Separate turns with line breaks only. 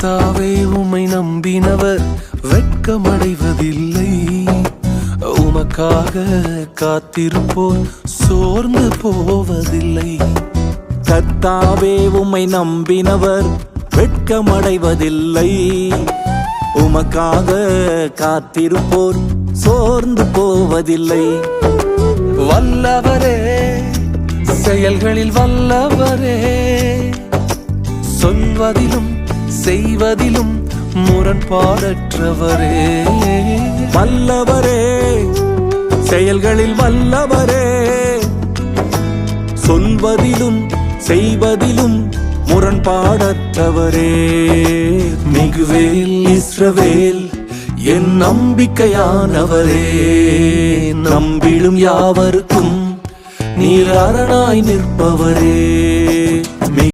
கர்த்தாவே உம்மை நம்பினவர் வெட்கமடைவதில்லை. உமக்காக காத்திருப்போர் சோர்ந்து போவதில்லை.
கர்த்தாவே உம்மை நம்பினவர் வெட்கமடைவதில்லை. உமக்காக காத்திருப்போர் சோர்ந்து போவதில்லை.
வல்லவரே, செயல்களில் வல்லவரே, சொல்வதிலும் செய்வதிலும் முரண்பாடற்றவரே.
வல்லவரே, செயல்களில் வல்லவரே, சொல்வதிலும் செய்வதிலும் முரண்பாடற்றவரே.
மிகுவேல் இஸ்ரவேல் என் நம்பிக்கையானவரே, நம்பிடும் யாவருக்கும் நீர் அரணாய் நிற்பவரே.